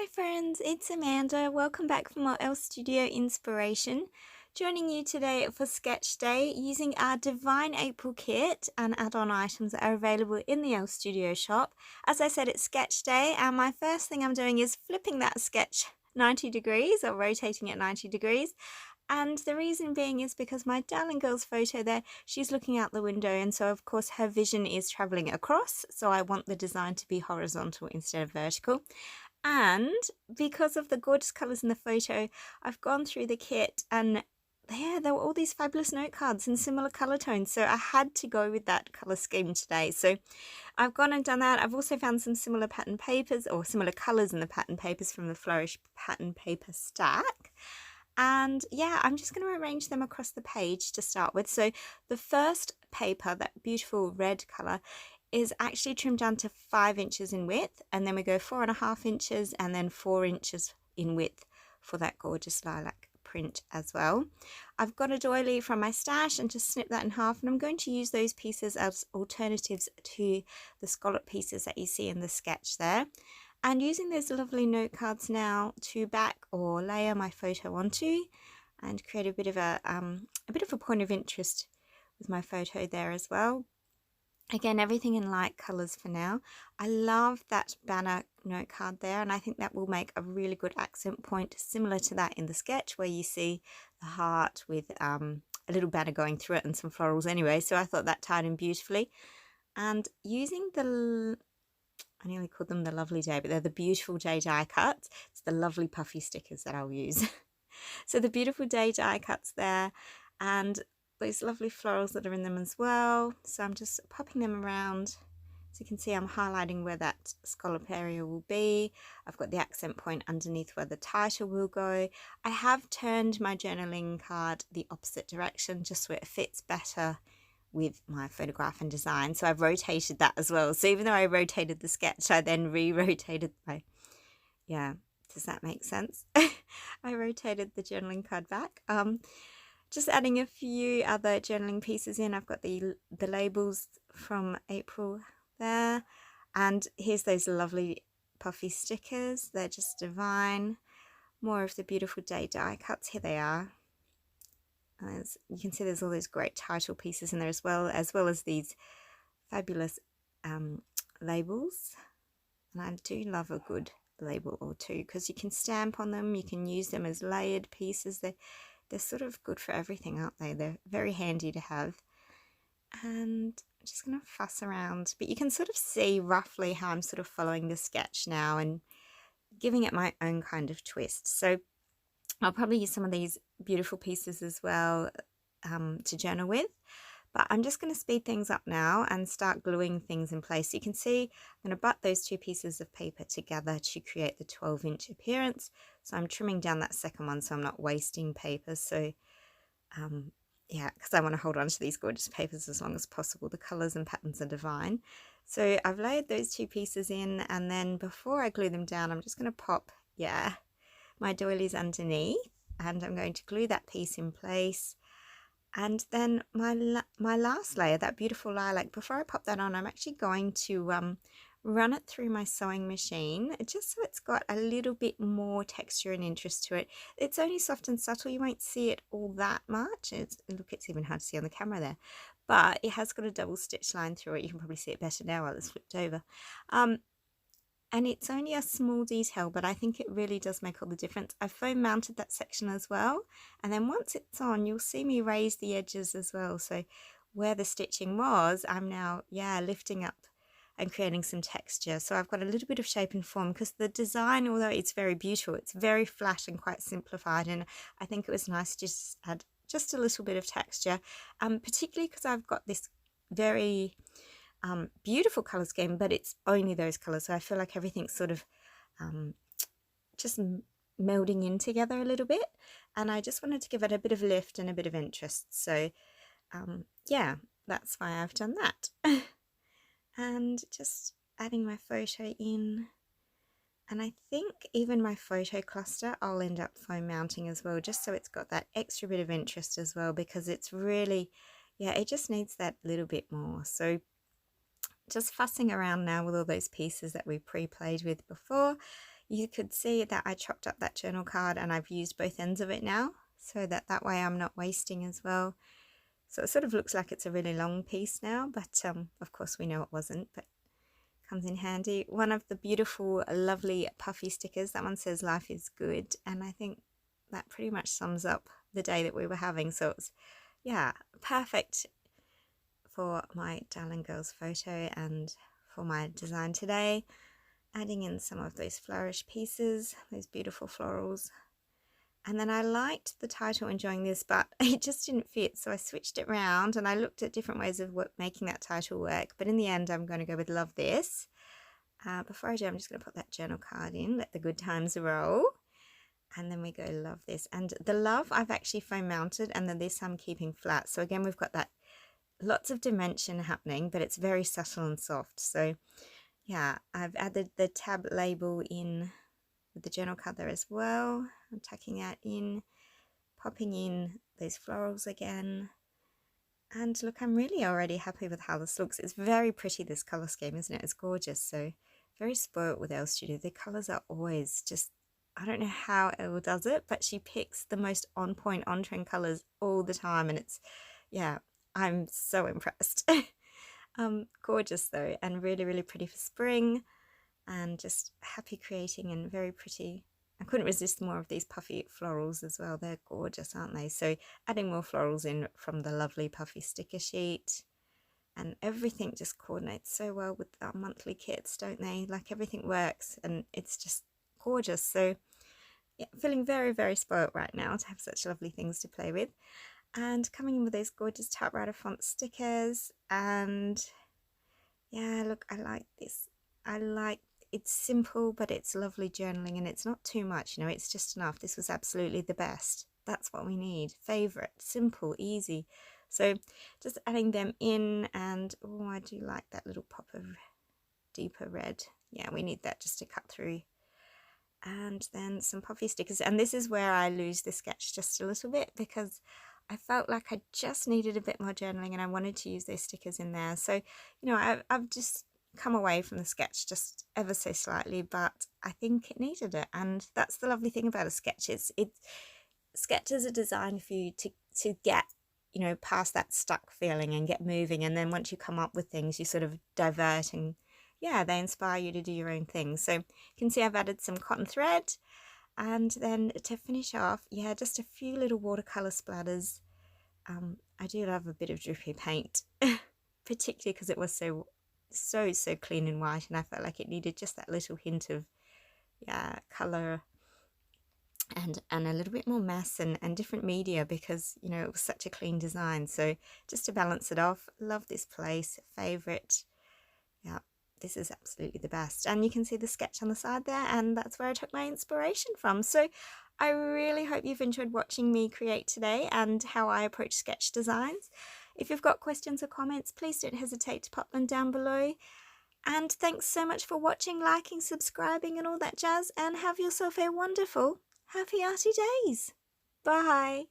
Hi friends, it's Amanda. Welcome back for more Elle Studio inspiration. Joining you today for Sketch Day using our Divine April kit and add-on items that are available in the Elle Studio shop. As I said, it's Sketch Day and my first thing I'm doing is flipping that sketch 90 degrees or rotating it 90 degrees. And the reason being is because my darling girl's photo there, she's looking out the window, and so of course her vision is traveling across, so I want the design to be horizontal instead of vertical. And because of the gorgeous colours in the photo, I've gone through the kit and there were all these fabulous note cards in similar colour tones, so I had to go with that colour scheme today. So I've gone and done that. I've also found some similar pattern papers or similar colours in the pattern papers from the Flourish pattern paper stack. And yeah, I'm just going to arrange them across the page to start with. So the first paper, that beautiful red colour, is actually trimmed down to 5 inches in width, and then we go 4.5 inches and then 4 inches in width for that gorgeous lilac print as well. I've got a doily from my stash and just snip that in half, and I'm going to use those pieces as alternatives to the scallop pieces that you see in the sketch there. And using those lovely note cards now to back or layer my photo onto and create a bit of a point of interest with my photo there as well. Again, everything in light colours for now. I love that banner note card there, and I think that will make a really good accent point, similar to that in the sketch where you see the heart with a little banner going through it and some florals anyway. So I thought that tied in beautifully. And using the, I nearly called them the Lovely Day, but they're the Beautiful Day die cuts. It's the lovely puffy stickers that I'll use. So the Beautiful Day die cuts there, and those lovely florals that are in them as well. So I'm just popping them around. So you can see I'm highlighting where that scallop area will be. I've got the accent point underneath where the title will go. I have turned my journaling card the opposite direction just so it fits better with my photograph and design. So I've rotated that as well. So even though I rotated the sketch, I then re-rotated my, yeah, does that make sense? I rotated the journaling card back. Just adding a few other journaling pieces in. I've got the labels from April there, and here's those lovely puffy stickers. They're just divine. More of the Beautiful Day die cuts. Here they are. As you can see, there's all those great title pieces in there as well as these fabulous labels. And I do love a good label or two because you can stamp on them, you can use them as layered pieces. They're sort of good for everything, aren't they? They're very handy to have. And I'm just going to fuss around, but you can sort of see roughly how I'm sort of following the sketch now and giving it my own kind of twist. So I'll probably use some of these beautiful pieces as well to journal with. But I'm just going to speed things up now and start gluing things in place. So you can see I'm going to butt those two pieces of paper together to create the 12-inch appearance. So I'm trimming down that second one so I'm not wasting paper. So yeah, because I want to hold on to these gorgeous papers as long as possible. The colours and patterns are divine. So I've layered those two pieces in, and then before I glue them down, I'm just going to pop, yeah, my doilies underneath, and I'm going to glue that piece in place. And then my last layer, that beautiful lilac, before I pop that on, I'm actually going to run it through my sewing machine just so it's got a little bit more texture and interest to it. It's only soft and subtle, you won't see it all that much. Look, it's even hard to see on the camera there, but it has got a double stitch line through it. You can probably see it better now while it's flipped over. And it's only a small detail, but I think it really does make all the difference. I've foam mounted that section as well, and then once it's on, you'll see me raise the edges as well. So where the stitching was, I'm now, yeah, lifting up and creating some texture. So I've got a little bit of shape and form because the design, although it's very beautiful, it's very flat and quite simplified, and I think it was nice to just add just a little bit of texture, particularly because I've got this very beautiful colour scheme, but it's only those colours, so I feel like everything's sort of just melding in together a little bit, and I just wanted to give it a bit of lift and a bit of interest. So yeah, that's why I've done that. And just adding my photo in, and I think even my photo cluster I'll end up foam mounting as well, just so it's got that extra bit of interest as well, because it's really, yeah, it just needs that little bit more. So just fussing around now with all those pieces that we pre-played with before. you could see that I chopped up that journal card and I've used both ends of it now, so that way I'm not wasting as well. So it sort of looks like it's a really long piece now, but of course we know it wasn't, but comes in handy. One of the beautiful, lovely puffy stickers, that one says life is good, and I think that pretty much sums up the day that we were having. So it's, yeah, perfect for my darling girl's photo and for my design today. Adding in some of those flourish pieces, those beautiful florals. And then I liked the title Enjoying This, but it just didn't fit, so I switched it around and I looked at different ways of making that title work, but in the end I'm going to go with Love This. Before I do, I'm just going to put that journal card in, let the good times roll, and then we go Love This. And the love I've actually foam mounted, and then this I'm keeping flat, so again we've got that lots of dimension happening, but it's very subtle and soft. So yeah, I've added the tab label in with the journal card there as well. I'm tucking that in, popping in those florals again. And look, I'm really already happy with how this looks. It's very pretty, this colour scheme, isn't it? It's gorgeous. So very spoilt with Elle Studio. The colours are always just, I don't know how Elle does it, but she picks the most on point, on trend colours all the time. And it's, yeah, I'm so impressed. Gorgeous though, and really, really pretty for spring. And just happy creating, and very pretty. I couldn't resist more of these puffy florals as well. They're gorgeous, aren't they? So adding more florals in from the lovely puffy sticker sheet, and everything just coordinates so well with our monthly kits, don't they? Like everything works and it's just gorgeous. So yeah, feeling very, very spoilt right now to have such lovely things to play with. And coming in with those gorgeous typewriter font stickers. And yeah, look, I like this. I like, it's simple, but it's lovely journaling, and it's not too much, you know, it's just enough. This was absolutely the best. That's what we need. Favorite, simple, easy. So just adding them in, and oh, I do like that little pop of deeper red. Yeah, we need that just to cut through. And then some puffy stickers, and this is where I lose the sketch just a little bit, because I felt like I just needed a bit more journaling and I wanted to use those stickers in there. So, you know, I've just come away from the sketch just ever so slightly, but I think it needed it. And that's the lovely thing about a sketch. Sketches are designed for you to get, you know, past that stuck feeling and get moving. And then once you come up with things, you sort of divert, and yeah, they inspire you to do your own thing. So you can see I've added some cotton thread. And then to finish off, yeah, just a few little watercolor splatters. I do love a bit of drippy paint, particularly because it was so clean and white, and I felt like it needed just that little hint of, yeah, color and a little bit more mass and different media, because, you know, it was such a clean design. So just to balance it off, love this place, favorite. Yeah, this is absolutely the best. And you can see the sketch on the side there, and that's where I took my inspiration from. So I really hope you've enjoyed watching me create today and how I approach sketch designs. If you've got questions or comments, please don't hesitate to pop them down below. And thanks so much for watching, liking, subscribing and all that jazz, and have yourself a wonderful, happy arty days. Bye.